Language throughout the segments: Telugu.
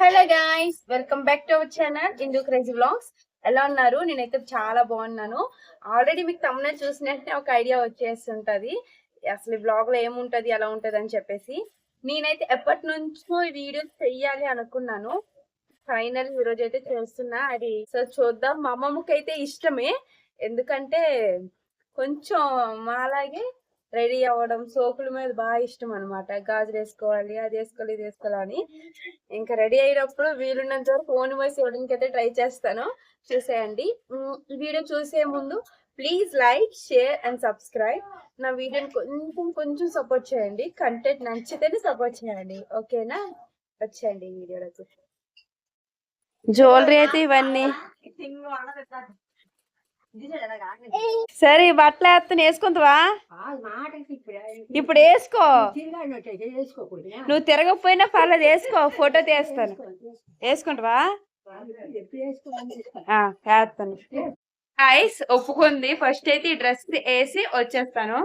Hello guys, welcome back to our channel Indu crazy vlogs. ఎలా ఉన్నారు? నేనైతే చాలా బాగున్నాను. ఆల్రెడీ మీకు తమ్మునే చూసినట్టే ఒక ఐడియా వచ్చేస్తుంటది అసలు ఈ బ్లాగ్ లో ఏముంటది, ఎలా ఉంటది అని చెప్పేసి. నేనైతే ఎప్పటి నుంచో ఈ వీడియోస్ చెయ్యాలి అనుకున్నాను. ఫైనల్ ఈ రోజు అయితే చేస్తున్నా. అది సో చూద్దాం. మా అమ్మమ్మకి అయితే ఇష్టమే, ఎందుకంటే కొంచెం మాలాగే రెడీ అవ్వడం, సోకుల మీద బాగా ఇష్టం అనమాట. గాజులు వేసుకోవాలి, అది వేసుకోవాలి, ఇది వేసుకోవాలని. ఇంకా రెడీ అయినప్పుడు వీలున్నంత వరకు ఓన్ వాయిస్ ఇవ్వడానికి అయితే ట్రై చేస్తాను. చూసేయండి. ఈ వీడియో చూసే ముందు please like, share and subscribe. నా వీడియోని కొంచెం కొంచెం సపోర్ట్ చేయండి. కంటెంట్ నచ్చితేనే సపోర్ట్ చేయండి, ఓకేనా? వచ్చేయండి ఈ వీడియోలోకి. జ్యువెలరీ అయితే ఇవన్నీ సరే. బట్టలు వేస్తాను, వేసుకుంటావా? ఇప్పుడు వేసుకో. నువ్వు తిరగకపోయినా పర్లేదు, వేసుకో. ఫోటో తీస్తాను. వేసుకుంటావా? వేస్తాను. ఐస్ ఒప్పుకుంది. ఫస్ట్ అయితే ఈ డ్రెస్ వేసి వచ్చేస్తాను.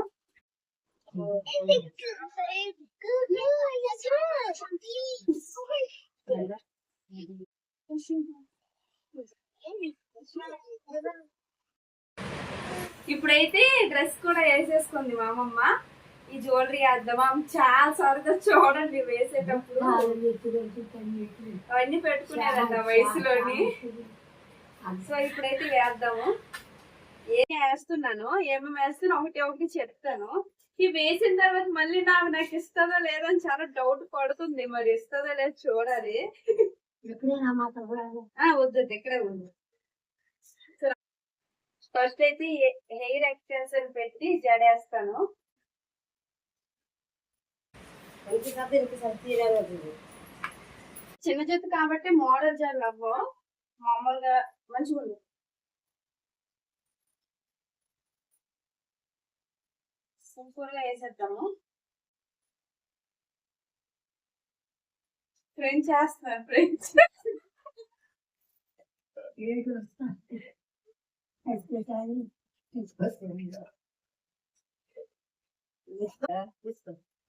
ఇప్పుడైతే డ్రెస్ కూడా వేసేసుకుంది మా అమ్మమ్మ. ఈ జ్యువెలరీ వేద్దామా చాలా సరదా. చూడండి వేసేటప్పుడు అవన్నీ పెట్టుకునేదంట వయసులోని. సో ఇప్పుడైతే వేద్దాము. ఏం వేస్తున్నాను, ఏమేమి వేస్తున్నా ఒకటి ఒకటి చెప్తాను. ఇవి వేసిన తర్వాత మళ్ళీ నాకు ఇస్తుందో లేదో అని చాలా డౌట్ పడుతుంది. మరి ఇస్తుందో లేదో చూడాలి. వద్దు, ఇక్కడే ఉంది. ఫస్ట్ అయితే హెయిర్ ఎక్స్టెన్షన్ పెట్టి జడేస్తాను. చిన్న జుట్టు కాబట్టి మోడల్ జడలు అవ్వవు, మామూలుగా మంచిగా ఉంది. సింపుల్ గా వేసేద్దాము. ఫ్రెంచ్ చేస్తున్నారు, ఫ్రెంచ్.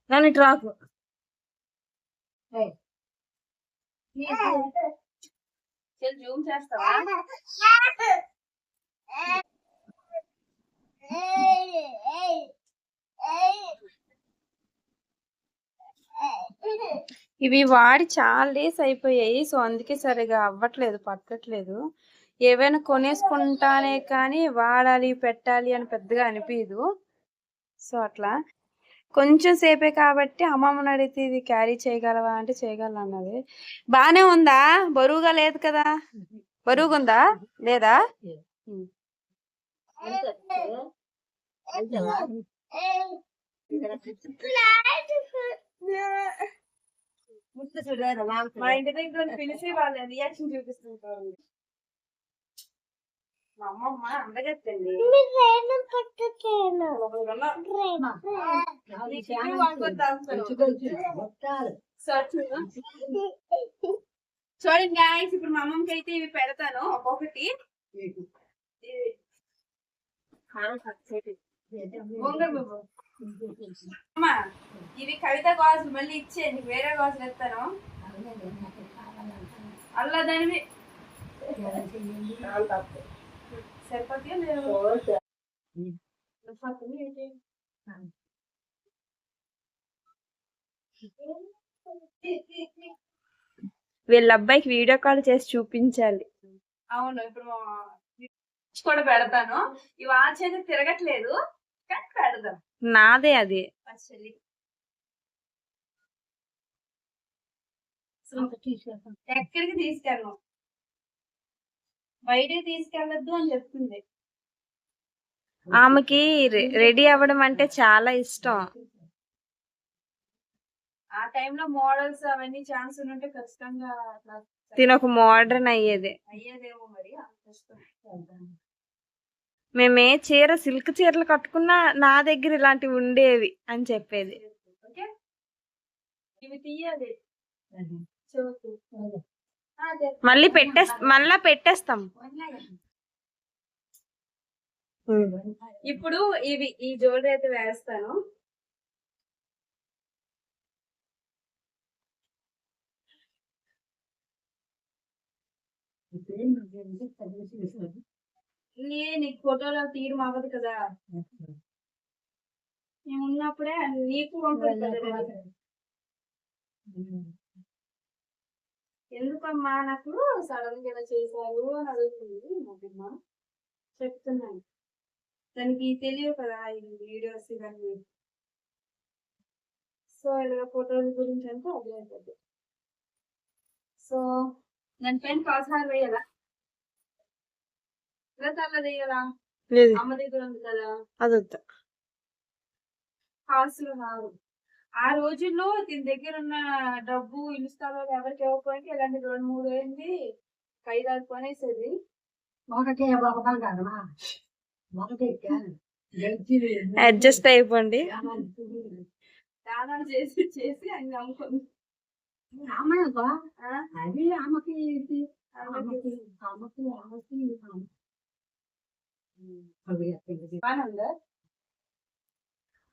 నన్ను ట్రాక్ జూమ్ చేస్తావా? ఇవి వాడి చాలా డేస్ అయిపోయాయి. సో అందుకే సరిగా అవ్వట్లేదు, పట్టట్లేదు. ఏవైనా కొనేసుకుంటానే కానీ వాడాలి, పెట్టాలి అని పెద్దగా అనిపించదు. సో అట్లా కొంచెం సేపే కాబట్టి అమ్మమ్మని అడిగితే ఇది క్యారీ చేయగలవా అంటే చేయగలను అన్నది. బానే ఉందా? బరువుగా లేదు కదా? బరువుగా ఉందా లేదా? మా ఇంటి దగ్గర పిలిచి వాళ్ళ రియాక్షన్ చూపిస్తుంటారు. మా అమ్మమ్మ అందగత్తండి. చూడండి గాయస్, ఇప్పుడు మా అమ్మమ్మకి అయితే ఇవి పెడతాను ఒక్కొక్కటి. ఇవి కవిత గాజులు మళ్ళీ ఇచ్చే, నీకు వేరే గాజులు ఇస్తాను. అల్లా దానివి సరిపోతాయా లేదు? వీళ్ళ అబ్బాయికి వీడియో కాల్ చేసి చూపించాలి. అవును, ఇప్పుడు కూడా పెడతాను. ఈ వాచ్ అయితే తిరగట్లేదు కానీ పెడదాం. నాదే అది. ఎక్కడికి తీసుకెళ్ళను, బయటికి తీసుకెళ్ళొద్దు అని చెప్తుంది. ఆమెకి రెడీ అవ్వడం అంటే చాలా ఇష్టం. ఆ టైంలో మోడల్స్ అవన్నీ ఛాన్స్ ఉంటే ఖచ్చితంగా తినొక మోడర్న్ అయ్యేదేమో మరి. మేమే చీర సిల్క్ చీరలు కట్టుకున్నా నా దగ్గర ఇలాంటివి ఉండేవి అని చెప్పేది. ఇవి తీయాలి, మళ్ళీ పెట్టేస్తాం. ఇప్పుడు ఇవి ఈ జ్యువెలరీ అయితే వేస్తాను. నీకు ఫోటోలో తీయడం అవ్వదు కదా, నేను ఉన్నప్పుడే నీకు ఎందుకమ్మా నాకు సడన్ గా చేశారు అని అడుగుతుంది మా చెప్తున్నాను. దానికి తెలియదు కదా ఈ వీడియోస్ ఇవన్నీ. సో ఇలా ఫోటోల గురించి అంటే అదే. సో దాని పైన కాసాలు వేయాలా, ఇలా వేయాలా? అమ్మ దగ్గర ఉంది కదా అదొద్దా, కాసులు కాదు. ఆ రోజుల్లో దీని దగ్గర ఉన్న డబ్బు ఇన్స్టాలో ఎవరికి ఇవ్వకపోయింది, ఇలాంటి 2-3 అయింది ఖైదాలు కొనేసేది. అడ్జస్ట్ అయిపోండి, దానాలు చేసి చేసి అన్ని అమ్ముకుంది.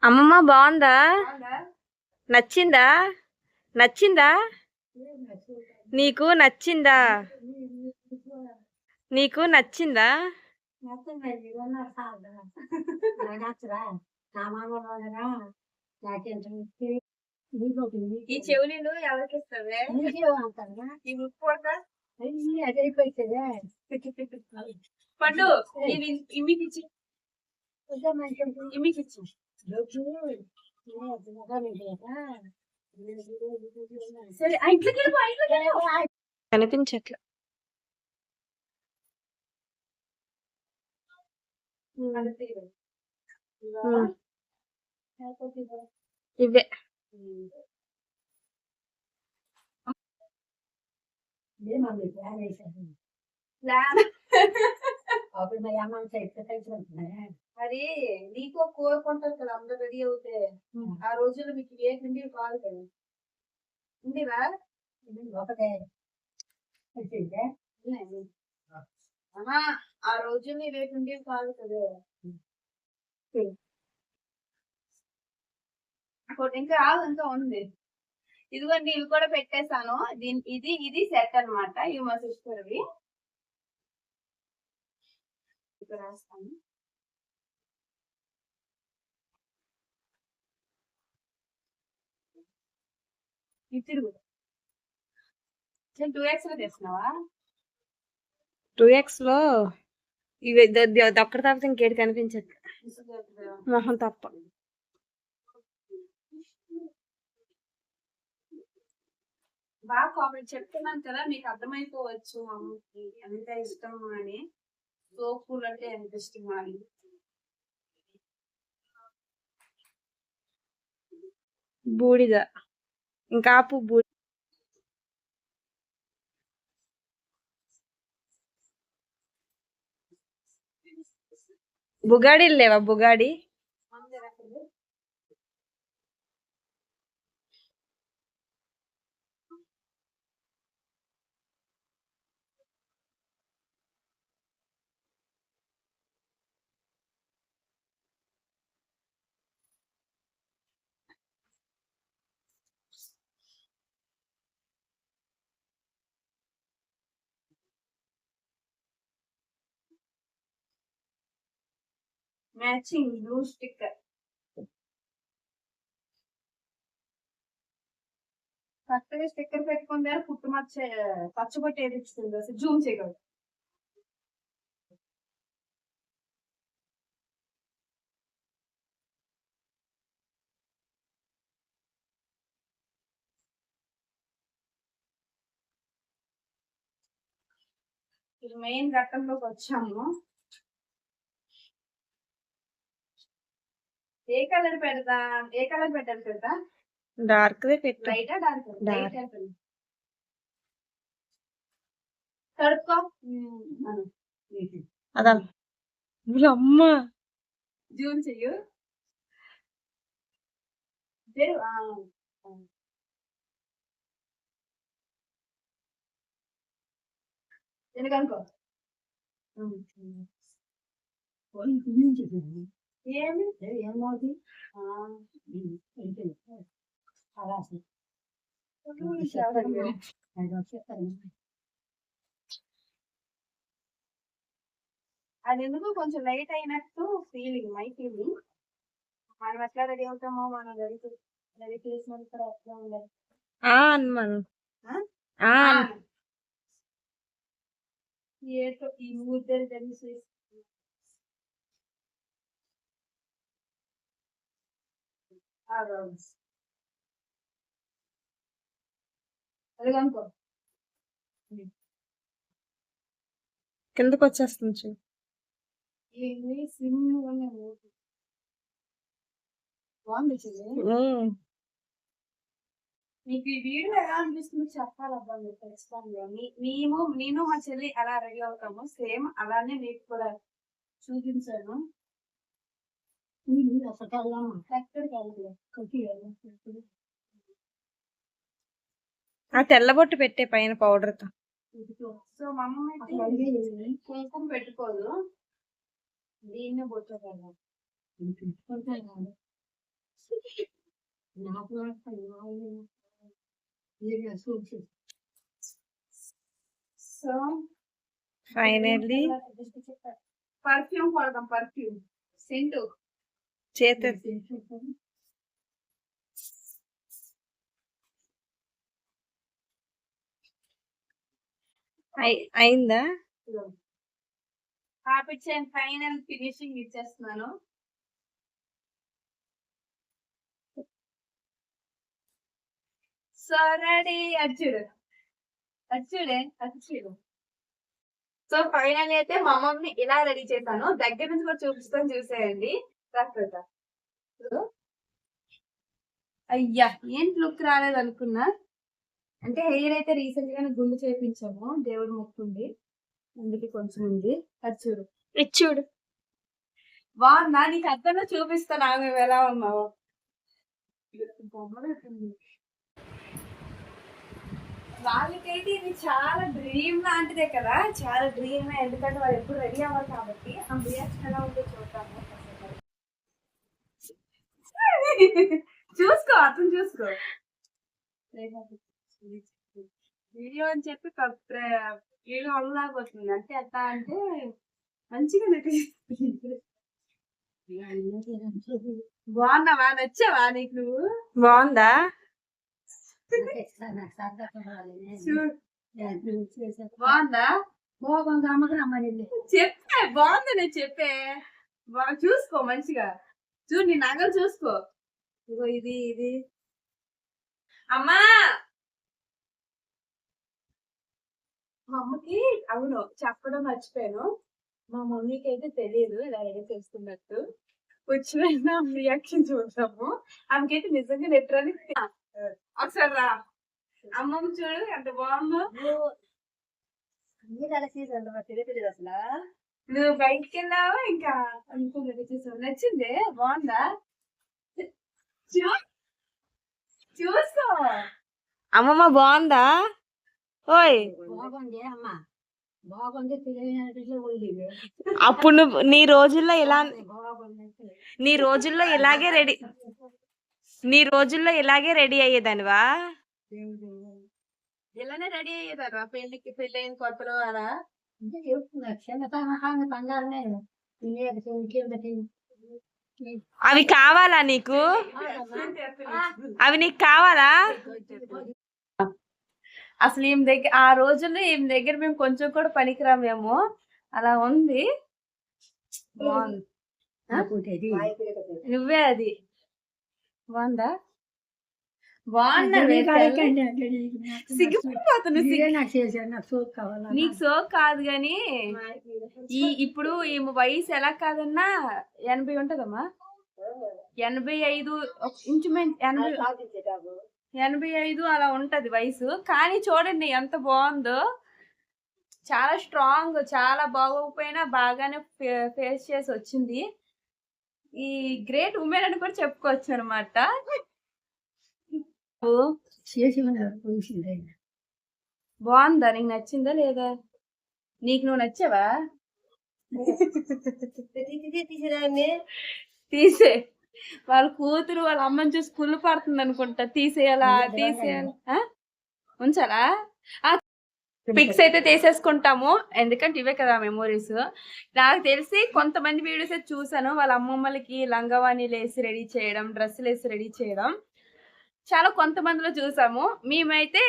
అమ్మమ్మ బాగుందా, నచ్చిందా, నచ్చిందా నీకు, నచ్చిందా నీకు, నచ్చిందా? ఈ చెవులీలు ఎవరికి ఇస్తావే? ఈ పండు ఇమ్మికిచ్చి ఇమ్మికిచ్చి సరే కనిపించట్లా. ఇవే మరి నీకు కోరుకుంటారు కదా అందరు రెడీ అవుతే. ఆ రోజుల్లో మీకు ఏ పిండి కాదు కదా, ఉండివా ఒకటే. ఆ రోజుల్లో ఇవే పిండి కాదు కదా. ఇంకా ఇంకా ఉంది. ఇదిగోండి ఇవి కూడా పెట్టేశాను. ఇది సెట్ అనమాట. ఇవి మా సిస్టర్వి. రాస్తాను. ఇది తిరుగు 2x లో తెస్తున్నావా? 2x లో ఇవి ఒక్కటి తప్ప ఇంకేటి కనిపించదు మొహం తప్ప. బాగా కామెంట్ చెప్తున్నాను కదా, మీకు అర్థమైపోవచ్చు అమ్మకి ఎంత ఇష్టం అని. సోపులు అంటే ఎంత ఇష్టం అని. బూడిద ఇంకా బూడిద. బుగాడీలు లేవా? బుగాడి మ్యాచింగ్ బ్లూ స్టిక్కర్. కరెక్ట్గా స్టిక్కర్ పెట్టుకుంటే పుట్టుమచ్చ పచ్చబొట్టు ఏదిస్తుంది అసలు జూమ్ చేయగలదు. ఇది మెయిన్ ఘట్టంలోకి వచ్చాము. ఏ కలర్ పెడతా? ఏ కలర్ పెట్టాలి పెడతా? డార్క్ పెట్టు. లైటా డార్క్? డార్క్. తడుకో అదా అమ్మ జూమ్ చెయ్యు. ఎందుకనుకో ఏమి ఏమవుతుంది అది ఎందుకు కొంచెం లైట్ అయినట్టు ఫీలింగ్, మై ఫీలింగ్. మనం ఎట్లా రెడీ అవుతామో మనం రెడీ చేసినప్పుడు కూడా ఎట్లా ఉండాలి మనం ఏటో ఈ ఊద్దరు తెలిసి అదిగనుకో కిందకు వచ్చేస్తుంది చూ. ఏంది సిమ్ బాగుంది మీకు ఈ వీడియో ఎలా అనిపిస్తుంది చెప్పాలబ్బా మీరు ఖచ్చితంగా. నేను మా చెల్లి ఎలా రెడీ అవుతామో సేమ్ అలానే మీకు కూడా చూపించాను. ఆ తెల్లబొట్టు పెట్టే పైన పౌడర్ తో. సో మా అమ్మ అయితే కుంకుమ పెట్టుకోదు, దీన్నే బొట్టు సో ఫైనల్లీ పర్ఫ్యూమ్ కొడదాం, పర్ఫ్యూమ్ సెంట్ చేత అయిందా? హ్యాబిట్స్ అండ్ ఫైనల్ ఫినిషింగ్ ఇచ్చేస్తున్నాను. సో రెడీ అచ్చుడు. సో ఫైనల్ అయితే మా మమ్మీని ఇలా రెడీ చేశాను. దగ్గర నుంచి కూడా చూపిస్తాను, చూసేయండి. అయ్యా ఏంటి లుక్ రాలేదు అనుకున్నా. అంటే హెయిర్ అయితే రీసెంట్ గానే గుండు చేయించాము, దేవుడు మొక్కుంది, అందుకే కొంచెం ఉంది. అచ్చుడు ఇచ్చుడు బాగుందా? నీకు అర్థంలో చూపిస్తాను ఆమె ఎలా ఉన్నావు. వాళ్ళకైతే ఇది చాలా డ్రీమ్ లాంటిదే కదా, చాలా డ్రీమ్. ఎందుకంటే వాళ్ళు ఎప్పుడు రెడీ అవ్వాలి కాబట్టి. ఆ రియాక్షన్ ఎలా ఉందో చూద్దాము. చూసుకో, అతను చూసుకో. వీడియో అని చెప్పి వీడియో అల్లలాగొస్తుంది. అంటే ఎట్లా అంటే మంచిగా బాగున్నావా? నచ్చావా నీకు? నువ్వు బాగుందా? బాగుందా? చెప్పే బాగుంది. నేను చెప్పే చూసుకో మంచిగా. చూడు నీ నగలు చూసుకో. ఇగో ఇది ఇది అమ్మా. మా అమ్మకి అవును చెప్పడం మర్చిపోయాను. మా మమ్మీకి అయితే తెలియదు ఇలా రెడీ చేస్తున్నట్టు. వచ్చిన రియాక్షన్ చూద్దాము. ఆమెకైతే నిజంగా నెట్రని ఒకసారి రా. అమ్మమ్మ చూడు ఎంత బాగుందో. తెలియదు అసలు. నువ్వు బయటికి వెళ్ళావా ఇంకా అనుకో రెడీ చేసావు. నచ్చిందే? బాగుందా? చూసుకో. అమ్మమ్మ బాగుందా? ఓయ్ అప్పుడు నువ్వు నీ రోజుల్లో ఇలాగే రెడీ అయ్యేదానివా? ఇలానే రెడీ అయ్యేదారా పెళ్లికి? పెళ్లి అయిన కొత్తలో అలా అవి కావాలా నీకు? అవి నీకు కావాలా? అసలు ఈమె దగ్గర ఆ రోజుల్లో ఈమె దగ్గర మేము కొంచెం కూడా పనికిరామేమో అలా ఉంది. బాగుంది. నువ్వే అది బాగుందా? నీకు సోక్ కాదు గాని ఇప్పుడు ఈమె వయసు ఎలా కాదన్నా 80 ఉంటదమ్మా. 85 ఇంచుమించు 85 అలా ఉంటది వయసు. కానీ చూడండి ఎంత బాగుందో. చాలా స్ట్రాంగ్, చాలా బాగోకపోయినా బాగానే ఫేస్ చేసి వచ్చింది. ఈ గ్రేట్ ఉమెన్ అని కూడా చెప్పుకోవచ్చు అనమాట. బాగుందా? నీకు నచ్చిందా లేదా? నీకు నువ్వు నచ్చావా? తీసే. వాళ్ళ కూతురు వాళ్ళ అమ్మని చూసి కుళ్ళు పడుతుంది అనుకుంటా. తీసేయాలా? ఉంచాలా? పిక్స్ అయితే తీసేసుకుంటాము, ఎందుకంటే ఇవే కదా మెమోరీస్. నాకు తెలిసి కొంతమంది వీడియోస్ అయితే చూసాను, వాళ్ళ అమ్మమ్మలకి లంగవాణీలు వేసి రెడీ చేయడం, డ్రెస్సులు వేసి రెడీ చేయడం చాలా కొంతమందిలో చూసాము. మేమైతే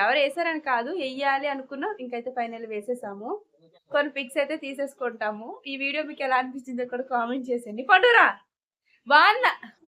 ఎవరు వేసారని కాదు, వెయ్యాలి అనుకున్నాం, ఇంకైతే ఫైనల్ వేసేసాము. కొన్ని పిక్స్ అయితే తీసేసుకుంటాము. ఈ వీడియో మీకు ఎలా అనిపించిందో కూడా కామెంట్ చేసేయండి. పండురా బాగున్నా